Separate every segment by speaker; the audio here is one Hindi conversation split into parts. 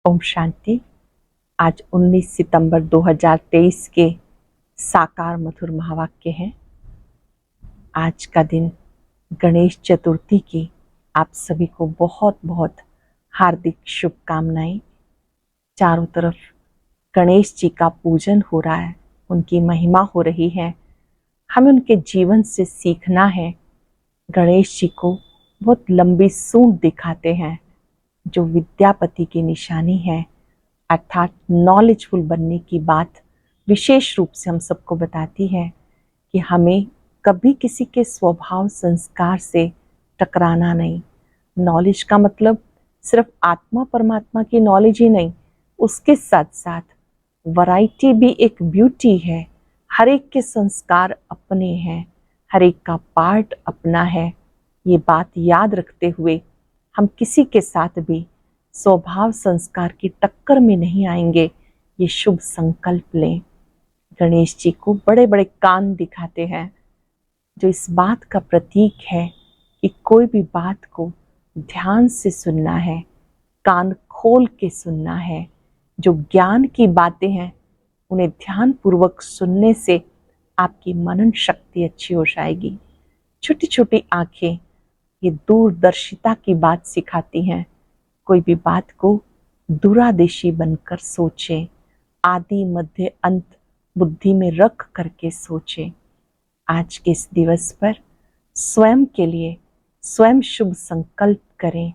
Speaker 1: ओम शांति। आज 19 सितंबर 2023 के साकार मधुर महावाक्य हैं। आज का दिन गणेश चतुर्थी की आप सभी को बहुत बहुत हार्दिक शुभकामनाएं। चारों तरफ गणेश जी का पूजन हो रहा है, उनकी महिमा हो रही है। हमें उनके जीवन से सीखना है। गणेश जी को बहुत लंबी सूंड दिखाते हैं, जो विद्यापति की निशानी है, अर्थात नॉलेजफुल बनने की बात विशेष रूप से हम सबको बताती है कि हमें कभी किसी के स्वभाव संस्कार से टकराना नहीं। नॉलेज का मतलब सिर्फ आत्मा परमात्मा की नॉलेज ही नहीं, उसके साथ साथ वैरायटी भी एक ब्यूटी है। हर एक के संस्कार अपने हैं, हर एक का पार्ट अपना है। ये बात याद रखते हुए हम किसी के साथ भी स्वभाव संस्कार की टक्कर में नहीं आएंगे, ये शुभ संकल्प लें। गणेश जी को बड़े बड़े कान दिखाते हैं, जो इस बात का प्रतीक है कि कोई भी बात को ध्यान से सुनना है, कान खोल के सुनना है। जो ज्ञान की बातें हैं उन्हें ध्यान पूर्वक सुनने से आपकी मनन शक्ति अच्छी हो जाएगी। छोटी छोटी आंखें ये दूरदर्शिता की बात सिखाती हैं। कोई भी बात को दूरादेशी बनकर सोचें, आदि मध्य अंत बुद्धि में रख करके सोचें। आज के इस दिवस पर स्वयं के लिए स्वयं शुभ संकल्प करें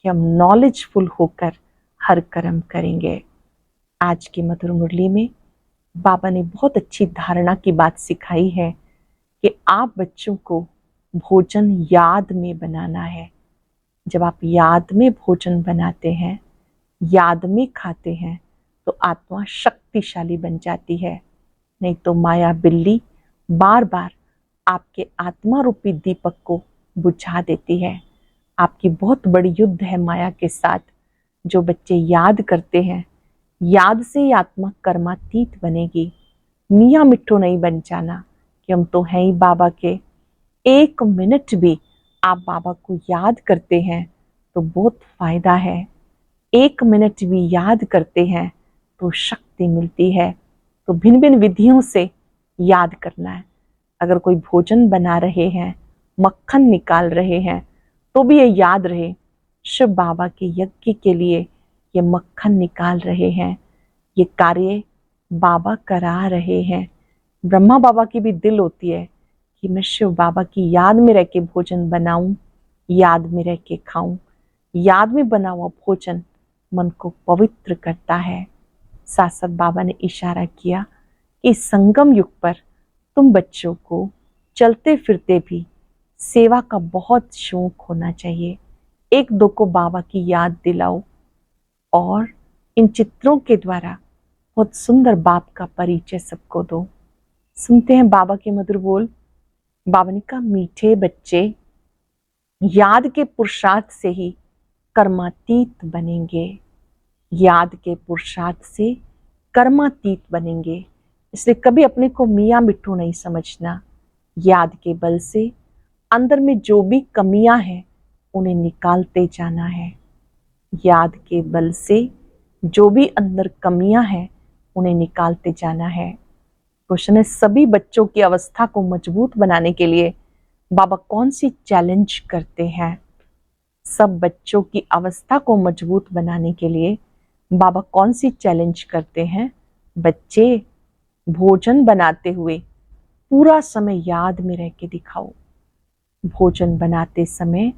Speaker 1: कि हम नॉलेजफुल होकर हर कर्म करेंगे। आज की मधुर मुरली में बाबा ने बहुत अच्छी धारणा की बात सिखाई है कि आप बच्चों को भोजन याद में बनाना है। जब आप याद में भोजन बनाते हैं, याद में खाते हैं, तो आत्मा शक्तिशाली बन जाती है। नहीं तो माया बिल्ली बार बार आपके आत्मा रूपी दीपक को बुझा देती है। आपकी बहुत बड़ी युद्ध है माया के साथ। जो बच्चे याद करते हैं, याद से ही आत्मा कर्मातीत बनेगी। मियाँ मिट्ठू नहीं बन जाना कि हम तो हैं ही बाबा के। एक मिनट भी आप बाबा को याद करते हैं तो बहुत फायदा है। एक मिनट भी याद करते हैं तो शक्ति मिलती है। तो भिन्न भिन्न विधियों से याद करना है। अगर कोई भोजन बना रहे हैं, मक्खन निकाल रहे हैं, तो भी ये याद रहे शिव बाबा के यज्ञ के लिए ये मक्खन निकाल रहे हैं, ये कार्य बाबा करा रहे हैं। ब्रह्मा बाबा की भी दिल होती है कि मैं शिव बाबा की याद में रह के भोजन बनाऊं, याद में रह के खाऊं। याद में बना हुआ भोजन मन को पवित्र करता है। साथ साथ बाबा ने इशारा किया कि संगम युग पर तुम बच्चों को चलते फिरते भी सेवा का बहुत शौक होना चाहिए। एक दो को बाबा की याद दिलाओ और इन चित्रों के द्वारा बहुत सुंदर बाप का परिचय सबको दो। सुनते हैं बाबा के मधुर बोल। बाबा ने कहा, मीठे बच्चे याद के पुरुषार्थ से ही कर्मातीत बनेंगे। याद के पुरुषार्थ से कर्मातीत बनेंगे। इसलिए कभी अपने को मियाँ मिट्ठू नहीं समझना। याद के बल से अंदर में जो भी कमियां हैं उन्हें निकालते जाना है। याद के बल से जो भी अंदर कमियां हैं उन्हें निकालते जाना है। क्वेश्चन है, सभी बच्चों की अवस्था को मजबूत बनाने के लिए बाबा कौन सी चैलेंज करते हैं? सब बच्चों की अवस्था को मजबूत बनाने के लिए बाबा कौन सी चैलेंज करते हैं? बच्चे भोजन बनाते हुए पूरा समय याद में रह के दिखाओ। भोजन बनाते समय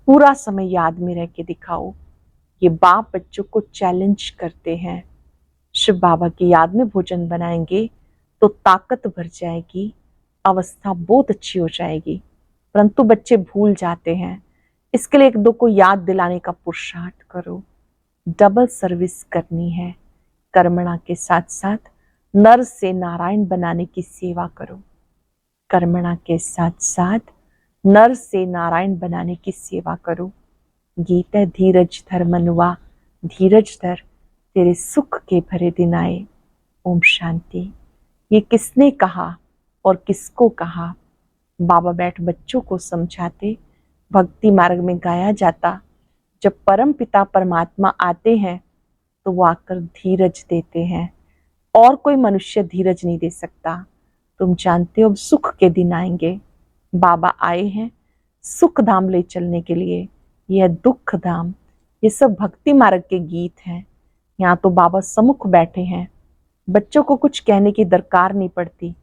Speaker 1: पूरा समय याद में रह के दिखाओ। ये बाप बच्चों को चैलेंज करते हैं। शिव बाबा की याद में भोजन बनाएंगे तो ताकत भर जाएगी, अवस्था बहुत अच्छी हो जाएगी। परंतु बच्चे भूल जाते हैं। इसके लिए एक दो को याद दिलाने का पुरुषार्थ करो। डबल सर्विस करनी है। कर्मणा के साथ साथ नर से नारायण बनाने की सेवा करो। कर्मणा के साथ साथ नर से नारायण बनाने की सेवा करो। गीत है, धीरज धर मनुआ, धीरज धर, तेरे सुख के भरे दिन आए। ओम शांति। ये किसने कहा और किसको कहा? बाबा बैठ बच्चों को समझाते। भक्ति मार्ग में गाया जाता, जब परम पिता परमात्मा आते हैं तो वो आकर धीरज देते हैं, और कोई मनुष्य धीरज नहीं दे सकता। तुम जानते हो अब सुख के दिन आएंगे। बाबा आए हैं सुख धाम ले चलने के लिए, यह दुख धाम। ये सब भक्ति मार्ग के गीत हैं। यहाँ तो बाबा सम्मुख बैठे हैं, बच्चों को कुछ कहने की दरकार नहीं पड़ती।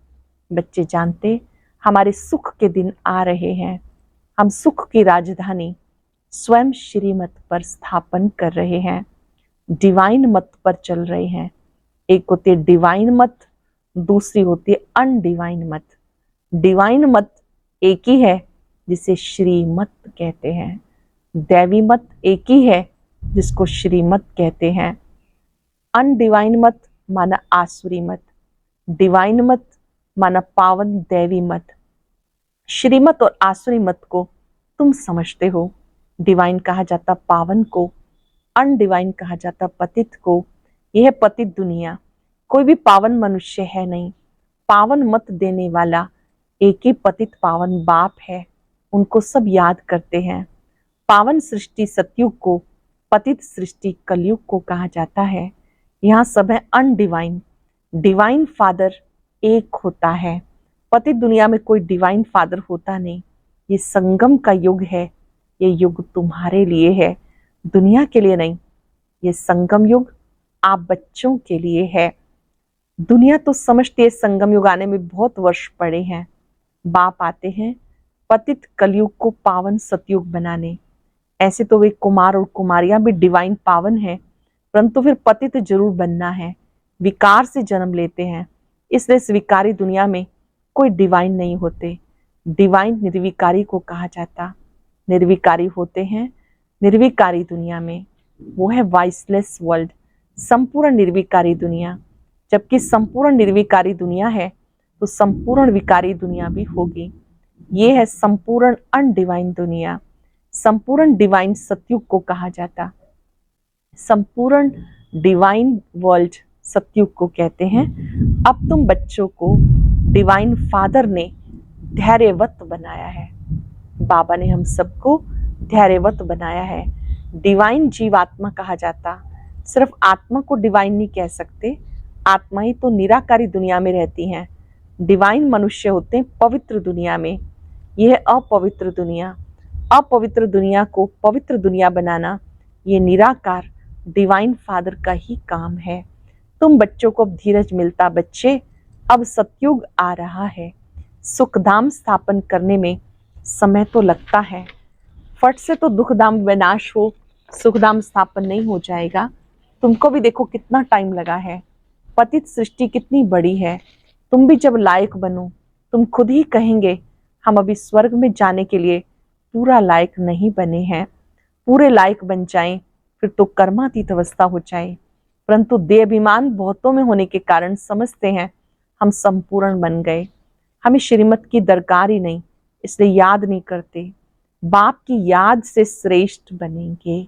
Speaker 1: बच्चे जानते हमारे सुख के दिन आ रहे हैं। हम सुख की राजधानी स्वयं श्रीमत पर स्थापन कर रहे हैं, डिवाइन मत पर चल रहे हैं। एक होती है डिवाइन मत, दूसरी होती है अनडिवाइन मत। डिवाइन मत एक ही है जिसे श्रीमत कहते हैं, दैवी मत एक ही है जिसको श्रीमत कहते हैं। अनडिवाइन मत माना आसुरी मत, डिवाइन मत माना पावन दैवी मत। श्रीमत और आसुरी मत को तुम समझते हो। डिवाइन कहा जाता पावन को, अनडिवाइन कहा जाता पतित को। यह है पतित दुनिया, कोई भी पावन मनुष्य है नहीं। पावन मत देने वाला एक ही पतित पावन बाप है, उनको सब याद करते हैं। पावन सृष्टि सतयुग को, पतित सृष्टि कलयुग को कहा जाता है। यहाँ सब है अनडिवाइन। डिवाइन फादर एक होता है, पतित दुनिया में कोई डिवाइन फादर होता नहीं। ये संगम का युग है, ये युग तुम्हारे लिए है, दुनिया के लिए नहीं। ये संगम युग आप बच्चों के लिए है। दुनिया तो समझती है संगम युग आने में बहुत वर्ष पड़े हैं। बाप आते हैं पतित कलयुग को पावन सतयुग बनाने। ऐसे तो वे कुमार और कुमारियां भी डिवाइन पावन हैं, परंतु फिर पतित जरूर बनना है। विकार से जन्म लेते हैं, इसलिए इस विकारी दुनिया में कोई डिवाइन नहीं होते। डिवाइन निर्विकारी को कहा जाता। निर्विकारी होते हैं निर्विकारी दुनिया में, वो है वाइसलेस वर्ल्ड, संपूर्ण निर्विकारी दुनिया। जबकि संपूर्ण निर्विकारी दुनिया है तो संपूर्ण विकारी दुनिया भी होगी। ये है संपूर्ण अनडिवाइन दुनिया। संपूर्ण डिवाइन सतयुग को कहा जाता। संपूर्ण डिवाइन वर्ल्ड सतयुग को कहते हैं। अब तुम बच्चों को डिवाइन फादर ने धैर्यवत बनाया है। बाबा ने हम सबको धैर्यवत बनाया है। डिवाइन जीवात्मा कहा जाता। सिर्फ आत्मा को डिवाइन नहीं कह सकते, आत्मा ही तो निराकारी दुनिया में रहती हैं। डिवाइन मनुष्य होते हैं पवित्र दुनिया में। यह है अपवित्र दुनिया। अपवित्र दुनिया को पवित्र दुनिया बनाना ये निराकार डिवाइन फादर का ही काम है। तुम बच्चों को अब धीरज मिलता। बच्चे अब सतयुग आ रहा है। सुखधाम स्थापन करने में समय तो लगता है, फट से तो दुखधाम विनाश हो, सुखधाम स्थापन नहीं हो जाएगा। तुमको भी देखो कितना टाइम लगा है। पतित सृष्टि कितनी बड़ी है। तुम भी जब लायक बनो, तुम खुद ही कहेंगे हम अभी स्वर्ग में जाने के लिए पूरा लायक नहीं बने हैं। पूरे लायक बन जाएं फिर तो कर्मातीत अवस्था हो जाए, परंतु देह अभिमान बहुतों में होने के कारण समझते हैं हम संपूर्ण बन गए। हमें श्रीमत की दरकार ही नहीं, इसलिए याद नहीं करते। बाप की याद से श्रेष्ठ बनेंगे,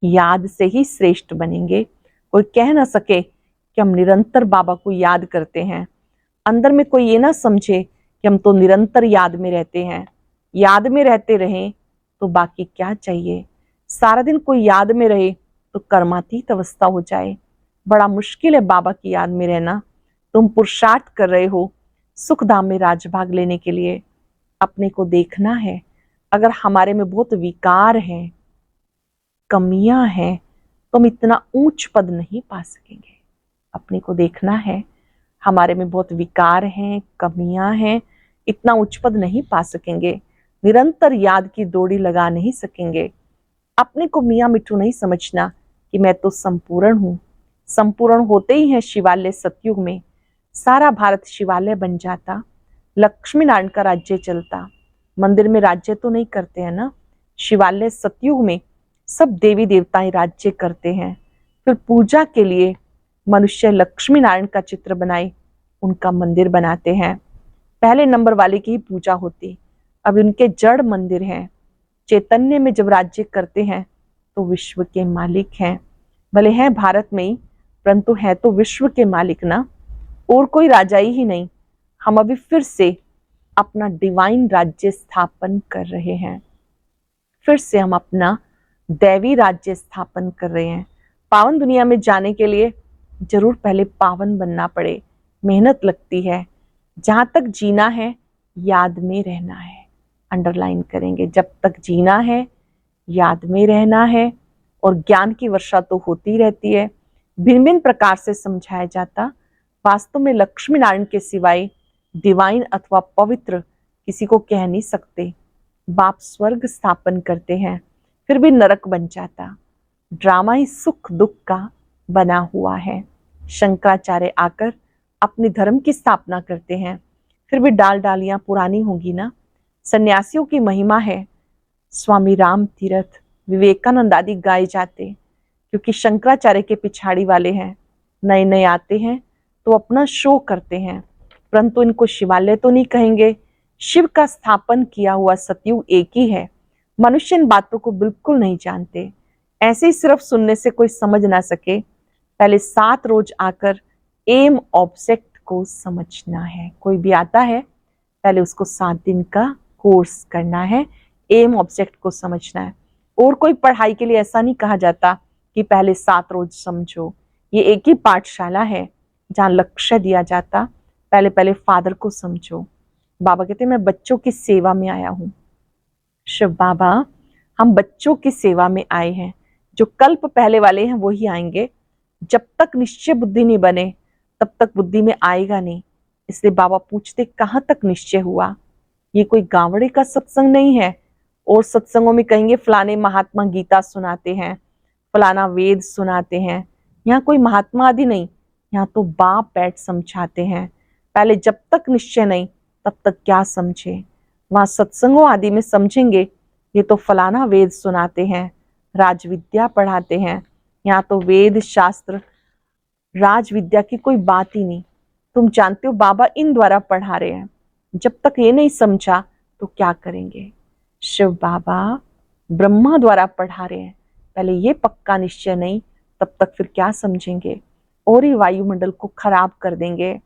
Speaker 1: याद से ही श्रेष्ठ बनेंगे। कोई कह ना सके कि हम निरंतर बाबा को याद करते हैं। अंदर में कोई ये ना समझे कि हम तो निरंतर याद में रहते हैं। याद में रहते रहें तो बाकी क्या चाहिए। सारा दिन कोई याद में रहे तो कर्मातीत अवस्था हो जाए। बड़ा मुश्किल है बाबा की याद में रहना। तुम पुरुषार्थ कर रहे हो सुखधाम में राजभाग लेने के लिए। अपने को देखना है, अगर हमारे में बहुत विकार है, कमियां हैं, तो हम इतना ऊंच पद नहीं पा सकेंगे। अपने को देखना है, हमारे में बहुत विकार हैं, कमियां हैं, इतना उच्च पद नहीं पा सकेंगे। निरंतर याद की दौड़ी लगा नहीं सकेंगे। अपने को मियाँ मिट्टू नहीं समझना कि मैं तो संपूर्ण हूँ। संपूर्ण होते ही है शिवालय सतयुग में। सारा भारत शिवालय बन जाता, लक्ष्मी नारायण का राज्य चलता। मंदिर में राज्य तो नहीं करते हैं ना। शिवालय सतयुग में सब देवी देवताएं राज्य करते हैं। फिर पूजा के लिए मनुष्य लक्ष्मी नारायण का चित्र बनाए उनका मंदिर बनाते हैं। पहले नंबर वाले की ही पूजा होती, अब उनके जड़ मंदिर हैं। चैतन्य में जब राज्य करते हैं तो विश्व के मालिक हैं। भले हैं भारत में ही, परंतु है तो विश्व के मालिक ना, और कोई राजा ही नहीं। हम अभी फिर से अपना डिवाइन राज्य स्थापन कर रहे हैं। फिर से हम अपना दैवी राज्य स्थापन कर रहे हैं। पावन दुनिया में जाने के लिए जरूर पहले पावन बनना पड़े, मेहनत लगती है। जहां तक जीना है याद में रहना है। अंडरलाइन करेंगे, जब तक जीना है याद में रहना है। और ज्ञान की वर्षा तो होती रहती है, भिन्न भिन्न प्रकार से समझाया जाता। वास्तव में लक्ष्मी नारायण के सिवाय डिवाइन अथवा पवित्र किसी को कह नहीं सकते। बाप स्वर्ग स्थापन करते हैं फिर भी नरक बन जाता। ड्रामा ही सुख दुख का बना हुआ है। शंकराचार्य आकर अपने धर्म की स्थापना करते हैं, फिर भी डाल डालियां पुरानी होगी ना। सन्यासियों की महिमा है, स्वामी राम तीर्थ, विवेकानंद आदि गाए जाते, क्योंकि शंकराचार्य के पिछाड़ी वाले हैं। नए नए आते हैं तो अपना शो करते हैं, परंतु इनको शिवालय तो नहीं कहेंगे। शिव का स्थापन किया हुआ सतयुग एक ही है। मनुष्य इन बातों को बिल्कुल नहीं जानते। ऐसे ही सिर्फ सुनने से कोई समझ ना सके, पहले 7 रोज आकर एम ऑब्जेक्ट को समझना है। कोई भी आता है पहले उसको 7 दिन का कोर्स करना है, एम ऑब्जेक्ट को समझना है। और कोई पढ़ाई के लिए ऐसा नहीं कहा जाता कि पहले 7 रोज समझो। ये एक ही पाठशाला है जहाँ लक्ष्य दिया जाता, पहले पहले फादर को समझो। बाबा कहते मैं बच्चों की सेवा में आया हूँ। शिव बाबा, हम बच्चों की सेवा में आए हैं। जो कल्प पहले वाले हैं वो ही आएंगे। जब तक निश्चय बुद्धि नहीं बने तब तक बुद्धि में आएगा नहीं। इसलिए बाबा पूछते कहाँ तक निश्चय हुआ। ये कोई गावड़े का सत्संग नहीं है। और सत्संगों में कहेंगे फलाने महात्मा गीता सुनाते हैं, फलाना वेद सुनाते हैं। यहाँ कोई महात्मा आदि नहीं, यहाँ तो बाप बैठ समझाते हैं। पहले जब तक निश्चय नहीं तब तक क्या समझे। वहां सत्संगों आदि में समझेंगे ये तो फलाना वेद सुनाते हैं, राजविद्या पढ़ाते हैं। यहाँ तो वेद शास्त्र राजविद्या की कोई बात ही नहीं। तुम जानते हो बाबा इन द्वारा पढ़ा रहे हैं। जब तक ये नहीं समझा तो क्या करेंगे। शिव बाबा ब्रह्मा द्वारा पढ़ा रहे हैं, पहले ये पक्का निश्चय नहीं तब तक फिर क्या समझेंगे। और ही वायुमंडल को खराब कर देंगे।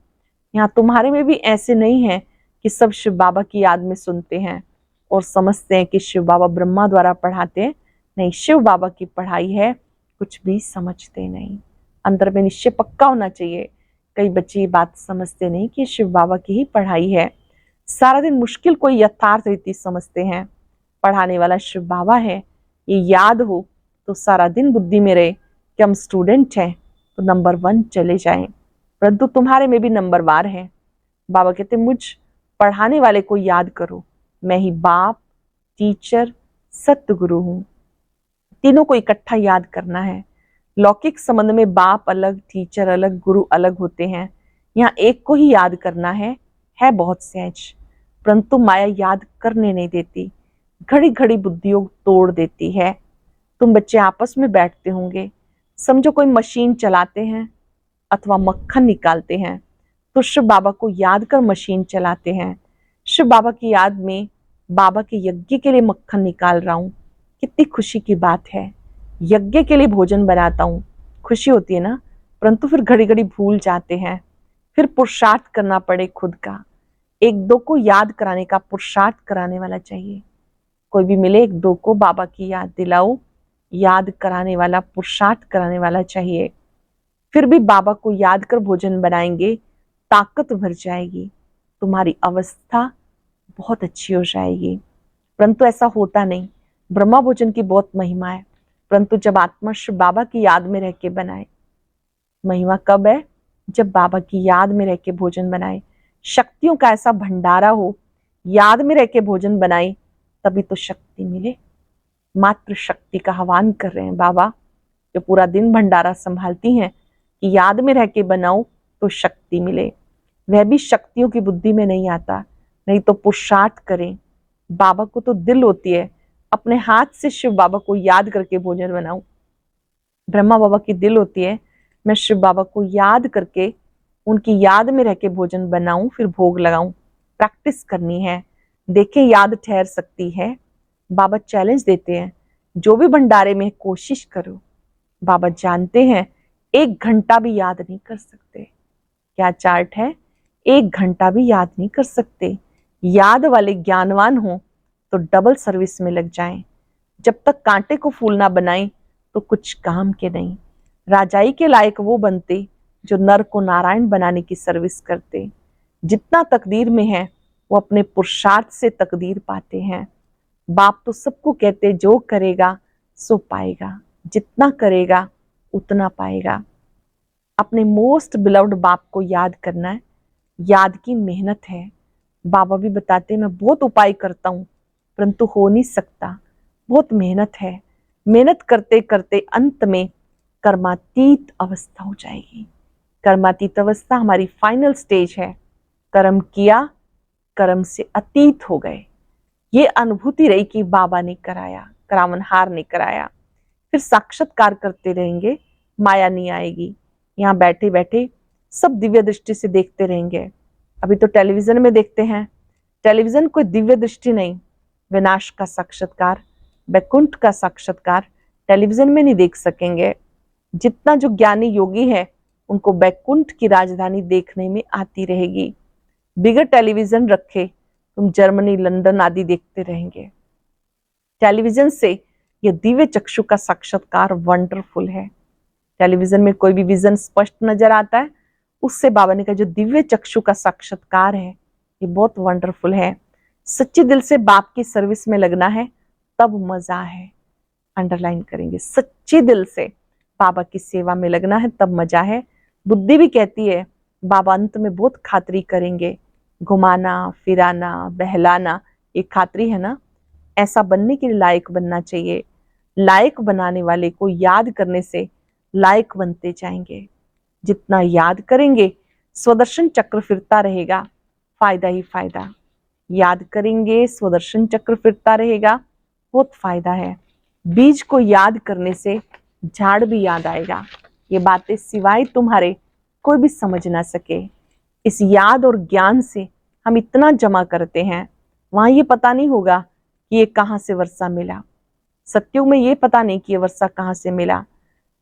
Speaker 1: यहाँ तुम्हारे में भी ऐसे नहीं है कि सब शिव बाबा की याद में सुनते हैं और समझते हैं कि शिव बाबा ब्रह्मा द्वारा पढ़ाते हैं। नहीं, शिव बाबा की पढ़ाई है, कुछ भी समझते नहीं। अंदर में निश्चय पक्का होना चाहिए। कई बच्चे ये बात समझते नहीं कि शिव बाबा की ही पढ़ाई है। सारा दिन मुश्किल कोई यथार्थ रीति समझते हैं, पढ़ाने वाला शिव बाबा है। ये याद हो तो सारा दिन बुद्धि में रहे कि हम स्टूडेंट हैं तो नंबर 1 चले जाएं, परंतु तुम्हारे में भी नंबर वार है। बाबा कहते मुझ पढ़ाने वाले को याद करो, मैं ही बाप, टीचर, सतगुरु हूँ। तीनों को इकट्ठा याद करना है। लौकिक संबंध में बाप अलग, टीचर अलग, गुरु अलग होते हैं। यहाँ एक को ही याद करना है बहुत सहज, परंतु माया याद करने नहीं देती। घड़ी घड़ी बुद्धियोग तोड़ देती है। तुम बच्चे आपस में बैठते होंगे, समझो कोई मशीन चलाते हैं अथवा मक्खन निकालते हैं, तो शिव बाबा को याद कर मशीन चलाते हैं। शिव बाबा की याद में बाबा के यज्ञ के लिए मक्खन निकाल रहा हूँ, कितनी खुशी की बात है। यज्ञ के लिए भोजन बनाता हूँ, खुशी होती है ना, परंतु फिर घड़ी घड़ी भूल जाते हैं। फिर पुरुषार्थ करना पड़े खुद का। एक दो को याद कराने का पुरुषार्थ कराने वाला चाहिए। कोई भी मिले एक दो को बाबा की याद दिलाओ, याद कराने वाला, पुरुषार्थ कराने वाला चाहिए। फिर भी बाबा को याद कर भोजन बनाएंगे, ताकत भर जाएगी, तुम्हारी अवस्था बहुत अच्छी हो जाएगी। परंतु ऐसा होता नहीं। ब्रह्मा भोजन की बहुत महिमा है, परंतु जब आत्मा शिव बाबा की याद में रह के बनाए। महिमा कब है? जब बाबा की याद में रह के भोजन बनाए, शक्तियों का ऐसा भंडारा हो, याद में रह के भोजन बनाए, तभी तो शक्ति मिले। मात्र शक्ति का आह्वान कर रहे हैं बाबा, जो पूरा दिन भंडारा संभालती हैं कि याद में रह के बनाओ तो शक्ति मिले। वह भी शक्तियों की बुद्धि में नहीं आता, नहीं तो पुरुषार्थ करें। बाबा को तो दिल होती है अपने हाथ से शिव बाबा को याद करके भोजन बनाऊं। ब्रह्मा बाबा की दिल होती है मैं शिव बाबा को याद करके उनकी याद में रह के भोजन बनाऊं, फिर भोग लगाऊं। प्रैक्टिस करनी है, देखें याद ठहर सकती है। बाबा चैलेंज देते हैं, जो भी भंडारे में कोशिश करो। बाबा जानते हैं 1 घंटा भी याद नहीं कर सकते। क्या चार्ट है? 1 घंटा भी याद नहीं कर सकते। याद वाले ज्ञानवान हो तो डबल सर्विस में लग जाएं। जब तक कांटे को फूल ना बनाएं तो कुछ काम के नहीं। राजाई के लायक वो बनते जो नर को नारायण बनाने की सर्विस करते। जितना तकदीर में है वो अपने पुरुषार्थ से तकदीर पाते हैं। बाप तो सबको कहते जो करेगा सो पाएगा, जितना करेगा उतना पाएगा। अपने मोस्ट बिलव्ड बाप को याद करना है, याद की मेहनत है। बाबा भी बताते मैं बहुत उपाय करता हूँ परंतु हो नहीं सकता, बहुत मेहनत है। मेहनत करते करते अंत में कर्मातीत अवस्था हो जाएगी। कर्मातीत अवस्था हमारी फाइनल स्टेज है। कर्म किया, कर्म से अतीत हो गए। ये अनुभूति रही कि बाबा ने कराया, करावनहार ने कराया। फिर साक्षात्कार करते रहेंगे, माया नहीं आएगी। यहाँ बैठे बैठे सब दिव्य दृष्टि से देखते रहेंगे। अभी तो टेलीविजन में देखते हैं, टेलीविजन कोई दिव्य दृष्टि नहीं। विनाश का साक्षात्कार, बैकुंठ का साक्षात्कार टेलीविजन में नहीं देख सकेंगे। जितना जो ज्ञानी योगी है उनको बैकुंठ की राजधानी देखने में आती रहेगी। बिगर टेलीविजन रखे तुम जर्मनी, लंदन आदि देखते रहेंगे। टेलीविजन से यह दिव्य चक्षु का साक्षात्कार वंडरफुल है। टेलीविजन में कोई भी विजन स्पष्ट नजर आता है, उससे बाबा ने कहा जो दिव्य चक्षु का साक्षात्कार है ये बहुत वंडरफुल है। सच्चे दिल से बाप की सर्विस में लगना है तब मजा है। अंडरलाइन करेंगे, सच्चे दिल से बाबा की सेवा में लगना है तब मजा है। बुद्धि भी कहती है बाबा अंत में बहुत खातरी करेंगे, घुमाना फिराना बहलाना, ये खातरी है ना। ऐसा बनने के लिए लायक बनना चाहिए। लायक बनाने वाले को याद करने से लायक बनते जाएंगे। जितना याद करेंगे स्वदर्शन चक्र फिरता रहेगा, फायदा ही फायदा। याद करेंगे स्वदर्शन चक्र फिरता रहेगा, बहुत फायदा है। बीज को याद करने से झाड़ भी याद आएगा। ये बातें सिवाय तुम्हारे कोई भी समझ ना सके। इस याद और ज्ञान से हम इतना जमा करते हैं, वहां ये पता नहीं होगा कि ये कहाँ से वर्षा मिला। सत्युग में ये पता नहीं कि ये वर्षा कहाँ से मिला।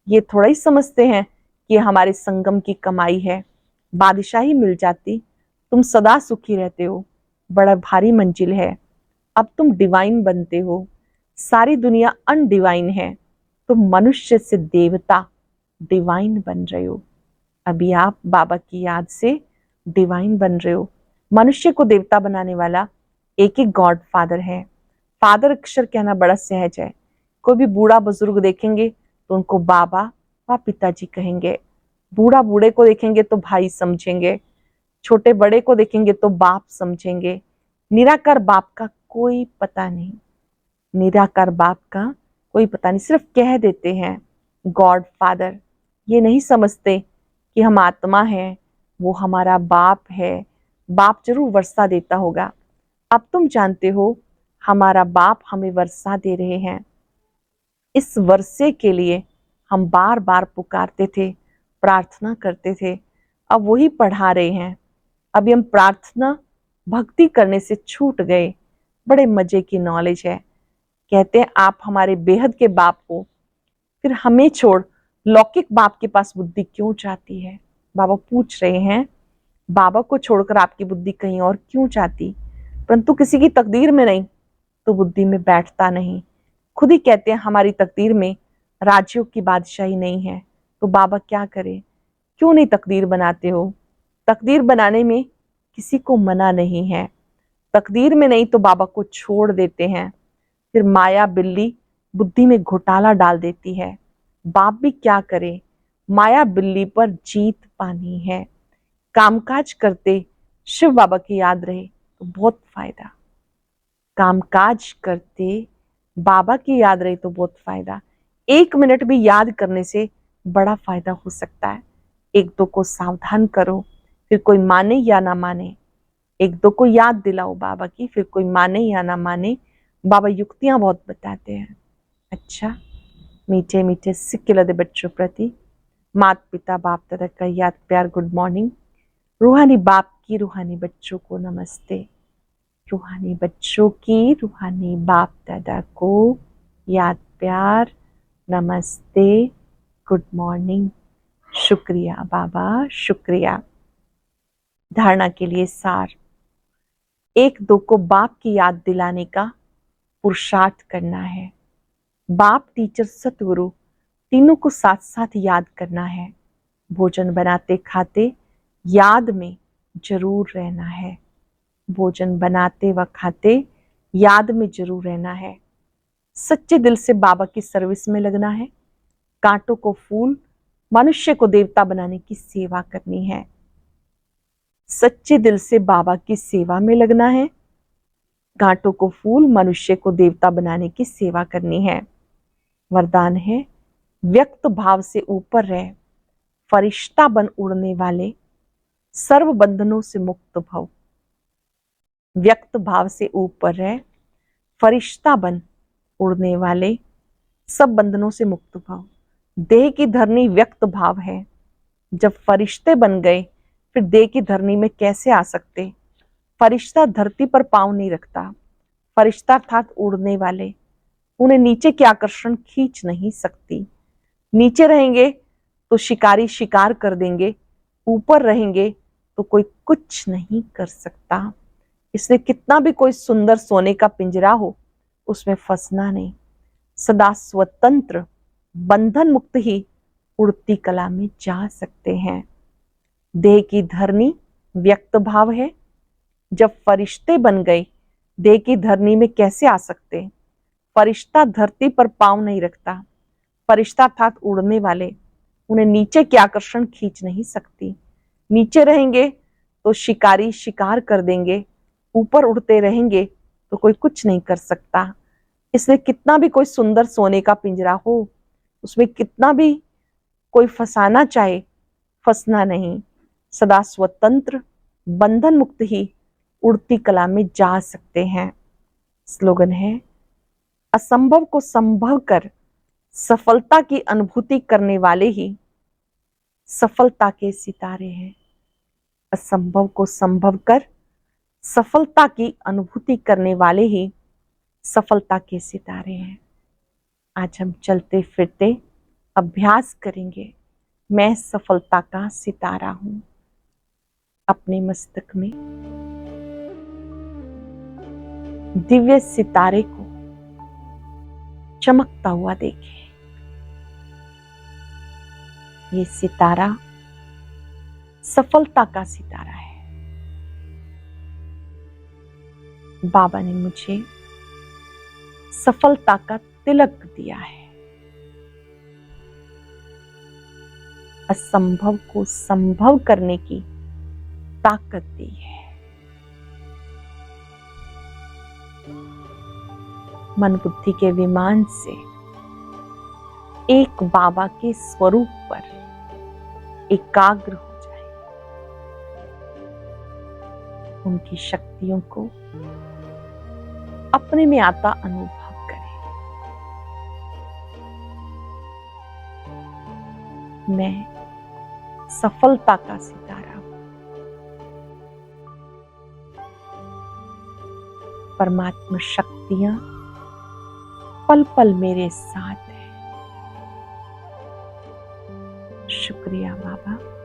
Speaker 1: ये थोड़ा ही समझते हैं कि हमारे संगम की कमाई है। बादशाही मिल जाती, तुम सदा सुखी रहते हो, बड़ा भारी मंजिल है। अब तुम डिवाइन बनते हो, सारी दुनिया अनडिवाइन है, तुम मनुष्य से देवता डिवाइन बन रहे हो। अभी आप बाबा की याद से डिवाइन बन रहे हो। मनुष्य को देवता बनाने वाला एक ही गॉड फादर है। फादर अक्षर कहना बड़ा सहज है। कोई भी बूढ़ा बुजुर्ग देखेंगे तो उनको बाबा व पिताजी कहेंगे। बूढ़ा बूढ़े को देखेंगे तो भाई समझेंगे, छोटे बड़े को देखेंगे तो बाप समझेंगे। निराकार बाप का कोई पता नहीं, निराकार बाप का कोई पता नहीं, सिर्फ कह देते हैं गॉड फादर। ये नहीं समझते कि हम आत्मा हैं, वो हमारा बाप है। बाप जरूर वर्षा देता होगा। अब तुम जानते हो हमारा बाप हमें वर्षा दे रहे हैं। इस वर्षे के लिए हम बार बार पुकारते थे, प्रार्थना करते थे, अब वही पढ़ा रहे हैं। अभी हम प्रार्थना भक्ति करने से छूट गए। बड़े मजे की नॉलेज है। कहते हैं आप हमारे बेहद के बाप हो, फिर हमें छोड़ लौकिक बाप के पास बुद्धि क्यों चाहती है। बाबा पूछ रहे हैं बाबा को छोड़कर आपकी बुद्धि कहीं और क्यों चाहती। परंतु किसी की तकदीर में नहीं तो बुद्धि में बैठता नहीं। खुद ही कहते हैं हमारी तकदीर में राज्यों की बादशाही नहीं है, तो बाबा क्या करे। क्यों नहीं तकदीर बनाते हो। तकदीर बनाने में किसी को मना नहीं है। तकदीर में नहीं तो बाबा को छोड़ देते हैं। फिर माया बिल्ली बुद्धि में घोटाला डाल देती है। बाप भी क्या करे, माया बिल्ली पर जीत पानी है। कामकाज करते शिव बाबा की याद रहे तो बहुत फायदा। कामकाज करते बाबा की याद रहे तो बहुत फायदा। 1 मिनट भी याद करने से बड़ा फायदा हो सकता है। एक दो को सावधान करो, फिर कोई माने या ना माने। एक दो को याद दिलाओ बाबा की, फिर कोई माने या ना माने। बाबा युक्तियां बहुत बताते हैं। अच्छा, मीठे मीठे सिक्के लदे बच्चों प्रति माता पिता बाप दादा का याद प्यार गुड मॉर्निंग। रूहानी बाप की रूहानी बच्चों को नमस्ते। रूहानी बच्चों की रूहानी बाप दादा को याद प्यार नमस्ते गुड मॉर्निंग। शुक्रिया बाबा, शुक्रिया। धारणा के लिए सार। एक दो को बाप की याद दिलाने का पुरुषार्थ करना है। बाप टीचर सतगुरु तीनों को साथ साथ याद करना है। भोजन बनाते खाते याद में जरूर रहना है। भोजन बनाते व खाते याद में जरूर रहना है। सच्चे दिल से बाबा की सर्विस में लगना है। कांटों को फूल, मनुष्य को देवता बनाने की सेवा करनी है। सच्चे दिल से बाबा की सेवा में लगना है। कांटों को फूल, मनुष्य को देवता बनाने की सेवा करनी है। वरदान है, व्यक्त भाव से ऊपर रह, फरिश्ता बन उड़ने वाले, सर्व बंधनों से मुक्त भव। व्यक्त भाव से ऊपर रह, फरिश्ता बन उड़ने वाले, सब बंधनों से मुक्त भव। देह की धरनी व्यक्त भाव है। जब फरिश्ते बन गए फिर देह की धरनी में कैसे आ सकते? फरिश्ता धरती पर पांव नहीं रखता। फरिश्ता अर्थात उड़ने वाले, उन्हें नीचे की आकर्षण खींच नहीं सकती। नीचे रहेंगे तो शिकारी शिकार कर देंगे, ऊपर रहेंगे तो कोई कुछ नहीं कर सकता। इसलिए कितना भी कोई सुंदर सोने का पिंजरा हो, उसमें फंसना नहीं। सदा स्वतंत्र, बंधन मुक्त ही उड़ती कला में जा सकते हैं। देह की धरनी व्यक्त भाव है। जब फरिश्ते बन गए, देह की धरनी में कैसे आ सकते? फरिश्ता धरती पर पांव नहीं रखता। फरिश्ता अर्थात उड़ने वाले, उन्हें नीचे की आकर्षण खींच नहीं सकती। नीचे रहेंगे तो शिकारी शिकार कर देंगे, ऊपर उड़ते रहेंगे तो कोई कुछ नहीं कर सकता। इसलिए कितना भी कोई सुंदर सोने का पिंजरा हो, उसमें कितना भी कोई फंसाना चाहे, फंसना नहीं। सदा स्वतंत्र, बंधन मुक्त ही उड़ती कला में जा सकते हैं। स्लोगन है, असंभव को संभव कर सफलता की अनुभूति करने वाले ही सफलता के सितारे हैं। असंभव को संभव कर सफलता की अनुभूति करने वाले ही सफलता के सितारे हैं। आज हम चलते फिरते अभ्यास करेंगे, मैं सफलता का सितारा हूं। अपने मस्तक में दिव्य सितारे को चमकता हुआ देखें। ये सितारा सफलता का सितारा है। बाबा ने मुझे सफलता का तिलक दिया है। असंभव को संभव करने की ताकत दी है। मन बुद्धि के विमान से एक बाबा के स्वरूप पर एकाग्र हो जाए। उनकी शक्तियों को अपने में आता अनुभव करें। मैं सफलता का सितारा हूं। परमात्मा शक्तियां पल पल मेरे साथ है। शुक्रिया बाबा।